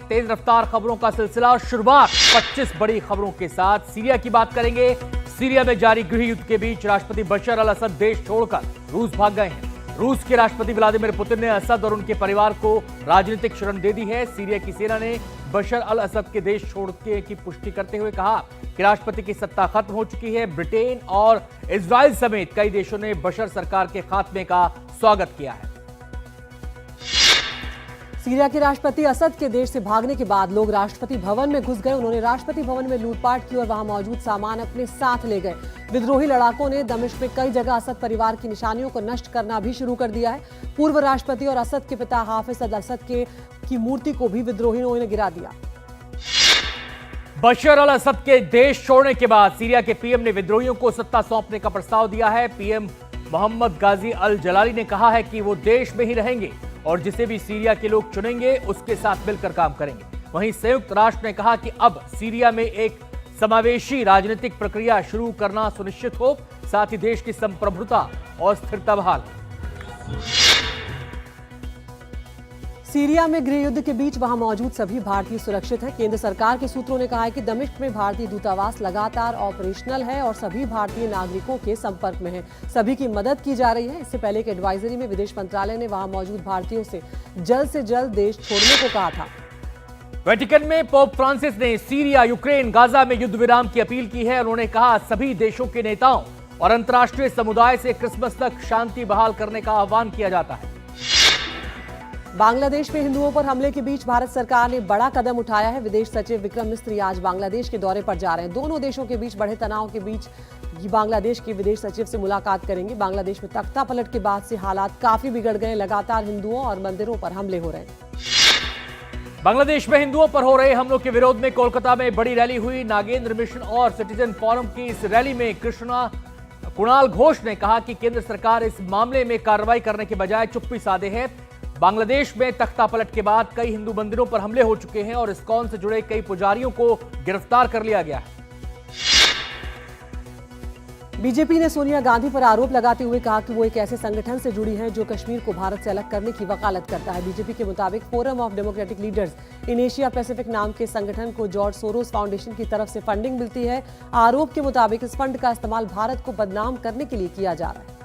तेज रफ्तार खबरों का सिलसिला। शुरुआत 25 बड़ी खबरों के साथ सीरिया की बात करेंगे। सीरिया में जारी गृह युद्ध के बीच राष्ट्रपति बशर अल असद देश छोड़कर रूस भाग गए हैं। रूस के राष्ट्रपति व्लादिमीर पुतिन ने असद और उनके परिवार को राजनीतिक शरण दे दी है। सीरिया की सेना ने बशर अल असद के देश छोड़ने की पुष्टि करते हुए कहा कि राष्ट्रपति की सत्ता खत्म हो चुकी है। ब्रिटेन और इजराइल समेत कई देशों ने बशर सरकार के खात्मे का स्वागत किया है। सीरिया के राष्ट्रपति असद के देश से भागने के बाद लोग राष्ट्रपति भवन में घुस गए। उन्होंने राष्ट्रपति भवन में लूटपाट की और वहां मौजूद सामान अपने साथ ले गए। विद्रोही लड़ाकों ने दमिश्क में कई जगह असद परिवार की निशानियों को नष्ट करना भी शुरू कर दिया है। पूर्व राष्ट्रपति और असद के पिता हाफिज अल असद की मूर्ति को भी विद्रोहियों ने गिरा दिया। बशर अल असद के देश छोड़ने के बाद सीरिया के पीएम ने विद्रोहियों को सत्ता सौंपने का प्रस्ताव दिया है। पीएम मोहम्मद गाजी अल जलाली ने कहा है कि वो देश में ही रहेंगे और जिसे भी सीरिया के लोग चुनेंगे उसके साथ मिलकर काम करेंगे। वहीं संयुक्त राष्ट्र ने कहा कि अब सीरिया में एक समावेशी राजनीतिक प्रक्रिया शुरू करना सुनिश्चित हो, साथ ही देश की संप्रभुता और स्थिरता बहाल। सीरिया में गृह युद्ध के बीच वहां मौजूद सभी भारतीय सुरक्षित हैं। केंद्र सरकार के सूत्रों ने कहा है कि दमिश्क में भारतीय दूतावास लगातार ऑपरेशनल है और सभी भारतीय नागरिकों के संपर्क में है। सभी की मदद की जा रही है। इससे पहले एक एडवाइजरी में विदेश मंत्रालय ने वहां मौजूद भारतीयों से जल्द देश छोड़ने को कहा था। वेटिकन में पोप फ्रांसिस ने सीरिया, यूक्रेन, गाजा में युद्ध विराम की अपील की है। उन्होंने कहा सभी देशों के नेताओं और अंतर्राष्ट्रीय समुदाय से क्रिसमस तक शांति बहाल करने का आह्वान किया जाता है। बांग्लादेश में हिंदुओं पर हमले के बीच भारत सरकार ने बड़ा कदम उठाया है। विदेश सचिव विक्रम मिस्त्री आज बांग्लादेश के दौरे पर जा रहे हैं। दोनों देशों के बीच बढ़े तनाव के बीच बांग्लादेश के विदेश सचिव से मुलाकात करेंगे। बांग्लादेश में तख्ता पलट के बाद से हालात काफी बिगड़ गए। लगातार हिंदुओं और मंदिरों पर हमले हो रहे हैं। बांग्लादेश में हिंदुओं पर हो रहे हमलों के विरोध में कोलकाता में बड़ी रैली हुई। नागेंद्र मिशन और सिटीजन फोरम की इस रैली में कुणाल घोष ने कहा कि केंद्र सरकार इस मामले में कार्रवाई करने के बजाय चुप्पी साधे है। बांग्लादेश में तख्ता पलट के बाद कई हिंदू मंदिरों पर हमले हो चुके हैं और इस्कॉन से जुड़े कई पुजारियों को गिरफ्तार कर लिया गया है। बीजेपी ने सोनिया गांधी पर आरोप लगाते हुए कहा कि वो एक ऐसे संगठन से जुड़ी हैं जो कश्मीर को भारत से अलग करने की वकालत करता है। बीजेपी के मुताबिक forum of democratic leaders in Asia Pacific नाम के संगठन को जॉर्ज सोरोस फाउंडेशन की तरफ से फंडिंग मिलती है। आरोप के मुताबिक इस फंड का इस्तेमाल भारत को बदनाम करने के लिए किया जा रहा है।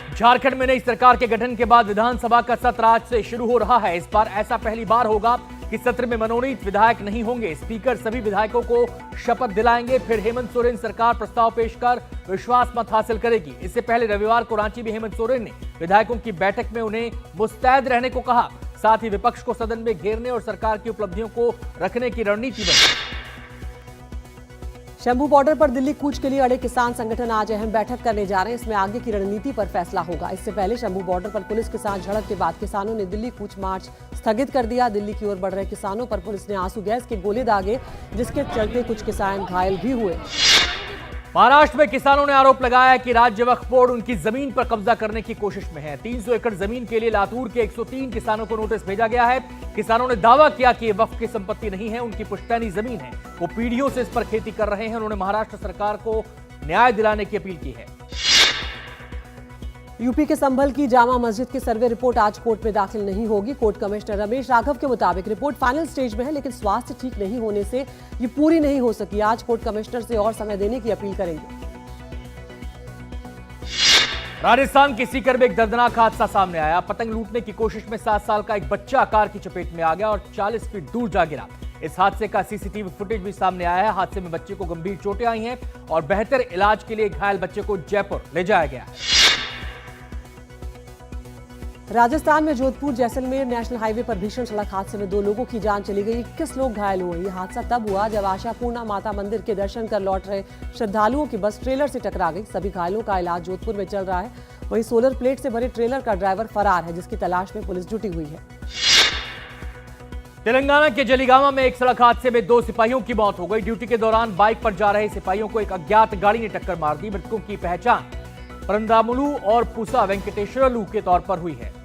झारखंड में नई सरकार के गठन के बाद विधानसभा का सत्र आज से शुरू हो रहा है। इस बार ऐसा पहली बार होगा कि सत्र में मनोनीत विधायक नहीं होंगे। स्पीकर सभी विधायकों को शपथ दिलाएंगे। फिर हेमंत सोरेन सरकार प्रस्ताव पेश कर विश्वास मत हासिल करेगी। इससे पहले रविवार को रांची में हेमंत सोरेन ने विधायकों की बैठक में उन्हें मुस्तैद रहने को कहा। साथ ही विपक्ष को सदन में घेरने और सरकार की उपलब्धियों को रखने की रणनीति बनाई। शंभू बॉर्डर पर दिल्ली कूच के लिए अड़े किसान संगठन आज अहम बैठक करने जा रहे हैं। इसमें आगे की रणनीति पर फैसला होगा। इससे पहले शंभू बॉर्डर पर पुलिस के साथ झड़प के बाद किसानों ने दिल्ली कूच मार्च स्थगित कर दिया। दिल्ली की ओर बढ़ रहे किसानों पर पुलिस ने आंसू गैस के गोले दागे, जिसके चलते कुछ किसान घायल भी हुए। महाराष्ट्र में किसानों ने आरोप लगाया कि राज्य वक्फ बोर्ड उनकी जमीन पर कब्जा करने की कोशिश में है। 300 एकड़ जमीन के लिए लातूर के 103 किसानों को नोटिस भेजा गया है। किसानों ने दावा किया कि ये वक्फ की संपत्ति नहीं है, उनकी पुश्तैनी जमीन है। वो पीढ़ियों से इस पर खेती कर रहे हैं। उन्होंने महाराष्ट्र सरकार को न्याय दिलाने की अपील की है। यूपी के संभल की जामा मस्जिद की सर्वे रिपोर्ट आज कोर्ट में दाखिल नहीं होगी। कोर्ट कमिश्नर रमेश राघव के मुताबिक रिपोर्ट फाइनल स्टेज में है, लेकिन स्वास्थ्य ठीक नहीं होने से ये पूरी नहीं हो सकी। आज कोर्ट कमिश्नर से और समय देने की अपील करेंगे। राजस्थान के सीकर में एक दर्दनाक हादसा सामने आया। पतंग लूटने की कोशिश में 7 साल का एक बच्चा कार की चपेट में आ गया और 40 फीट दूर जा गिरा। इस हादसे का सीसीटीवी फुटेज भी सामने आया है। हादसे में बच्चे को गंभीर चोटें आई हैं और बेहतर इलाज के लिए घायल बच्चे को जयपुर ले जाया गया है। राजस्थान में जोधपुर जैसलमेर नेशनल हाईवे पर भीषण सड़क हादसे में 2 लोगों की जान चली गई। 21 लोग घायल हुए। यह हादसा तब हुआ जब आशापूर्णा माता मंदिर के दर्शन कर लौट रहे श्रद्धालुओं की बस ट्रेलर से टकरा गई। सभी घायलों का इलाज जोधपुर में चल रहा है। वहीं सोलर प्लेट से भरे ट्रेलर का ड्राइवर फरार है, जिसकी तलाश में पुलिस जुटी हुई है। तेलंगाना के जलिगामा में एक सड़क हादसे में 2 सिपाहियों की मौत हो गई। ड्यूटी के दौरान बाइक पर जा रहे सिपाहियों को एक अज्ञात गाड़ी ने टक्कर मार दी। मृतकों की पहचान परंदामुलू और पुसा वेंकटेश्वरलू के तौर पर हुई है।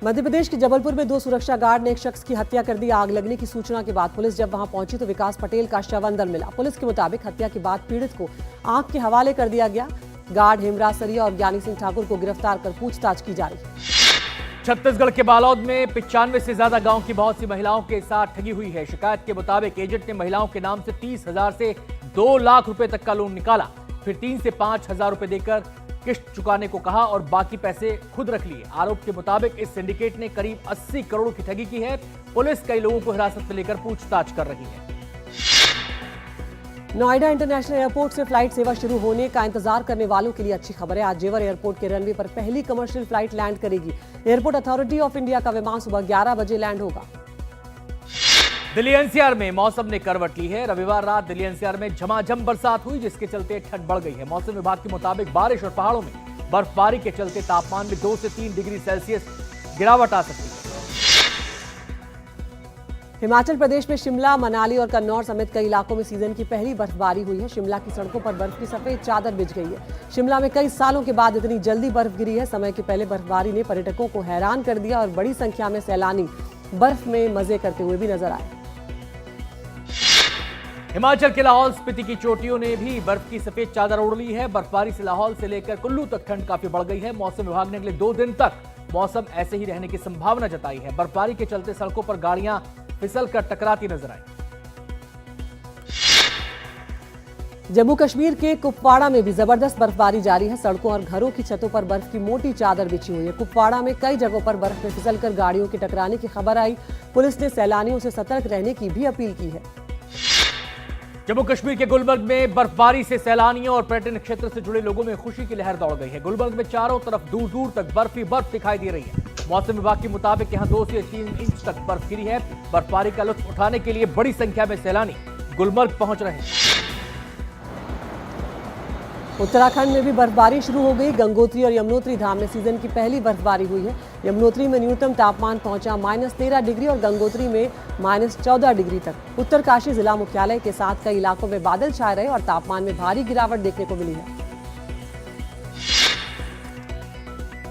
मध्य प्रदेश के जबलपुर में 2 सुरक्षा गार्ड ने एक शख्स की हत्या कर दी। आग लगने की सूचना के बाद पुलिस जब वहां पहुंची तो विकास पटेल का शव अंदर मिला। पुलिस के मुताबिक हत्या के बाद पीड़ित को आंख के हवाले कर दिया गया। गार्ड हेमराज सरिया और ज्ञानी सिंह ठाकुर को गिरफ्तार कर पूछताछ की जा रही है। छत्तीसगढ़ के बालोद में 95 से ज्यादा गांव की बहुत सी महिलाओं के साथ ठगी हुई है। शिकायत के मुताबिक एजेंट ने महिलाओं के नाम से 30,000 से 2 लाख रुपए तक का लोन निकाला, फिर 3 से 5,000 रुपए देकर किस्त चुकाने को कहा और बाकी पैसे खुद रख लिए। आरोप के मुताबिक इस सिंडिकेट ने करीब 80 करोड़ की ठगी की है। पुलिस कई लोगों को हिरासत में लेकर पूछताछ कर रही है। नोएडा इंटरनेशनल एयरपोर्ट से फ्लाइट सेवा शुरू होने का इंतजार करने वालों के लिए अच्छी खबर है। आज जेवर एयरपोर्ट के रनवे पर पहली कमर्शियल फ्लाइट लैंड करेगी। एयरपोर्ट अथॉरिटी ऑफ इंडिया का विमान सुबह 11 बजे लैंड होगा। दिल्ली एनसीआर में मौसम ने करवट ली है। रविवार रात दिल्ली एनसीआर में झमाझम बरसात हुई, जिसके चलते ठंड बढ़ गई है। मौसम विभाग के मुताबिक बारिश और पहाड़ों में बर्फबारी के चलते तापमान में 2 से 3 डिग्री सेल्सियस गिरावट आ सकती है। हिमाचल प्रदेश में शिमला, मनाली और कन्नौर समेत कई इलाकों में सीजन की पहली बर्फबारी हुई है। शिमला की सड़कों पर बर्फ की सफेद चादर बिछ गई है। शिमला में कई सालों के बाद इतनी जल्दी बर्फ गिरी है। समय के पहले बर्फबारी ने पर्यटकों को हैरान कर दिया और बड़ी संख्या में सैलानी बर्फ में मजे करते हुए भी नजर आए। हिमाचल के लाहौल स्पीति की चोटियों ने भी बर्फ की सफेद चादर ओढ़ ली है। बर्फबारी से लाहौल से लेकर कुल्लू तक ठंड काफी बढ़ गई है। मौसम विभाग ने अगले 2 दिन तक मौसम ऐसे ही रहने की संभावना जताई है। बर्फबारी के चलते सड़कों पर गाड़ियां फिसल कर टकराती नजर आई। जम्मू कश्मीर के कुपवाड़ा में भी जबरदस्त बर्फबारी जारी है। सड़कों और घरों की छतों पर बर्फ की मोटी चादर बिछी हुई है। कुपवाड़ा में कई जगहों पर बर्फ में फिसलकर गाड़ियों के टकराने की खबर आई। पुलिस ने सैलानियों से सतर्क रहने की भी अपील की है। जम्मू कश्मीर के गुलबर्ग में बर्फबारी से सैलानियों और पर्यटन क्षेत्र से जुड़े लोगों में खुशी की लहर दौड़ गई है। गुलबर्ग में चारों तरफ दूर दूर तक बर्फ ही बर्फ दिखाई दे रही है। मौसम विभाग के मुताबिक यहां 2 से 3 इंच तक बर्फ गिरी है। बर्फबारी का लुत्फ उठाने के लिए बड़ी संख्या में सैलानी गुलबर्ग पहुंच रहे हैं। उत्तराखंड में भी बर्फबारी शुरू हो गई। गंगोत्री और यमुनोत्री धाम में सीजन की पहली बर्फबारी हुई है। यमुनोत्री में न्यूनतम तापमान पहुंचा -13 डिग्री और गंगोत्री में -14 डिग्री तक। उत्तरकाशी जिला मुख्यालय के साथ कई इलाकों में बादल छाए रहे और तापमान में भारी गिरावट देखने को मिली है।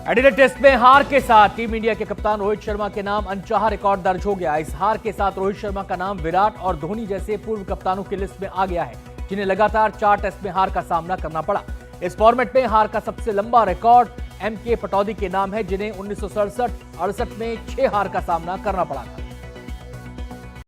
एडिलेड टेस्ट में हार के साथ टीम इंडिया के कप्तान रोहित शर्मा के नाम अनचाहा रिकॉर्ड दर्ज हो गया। इस हार के साथ रोहित शर्मा का नाम विराट और धोनी जैसे पूर्व कप्तानों की लिस्ट में आ गया है, जिन्हें लगातार 4 टेस्ट में हार का सामना करना पड़ा। इस फॉर्मेट में हार का सबसे लंबा रिकॉर्ड एम के पटौदी के नाम है, जिन्हें 1967-68 में 6 हार का सामना करना पड़ा था।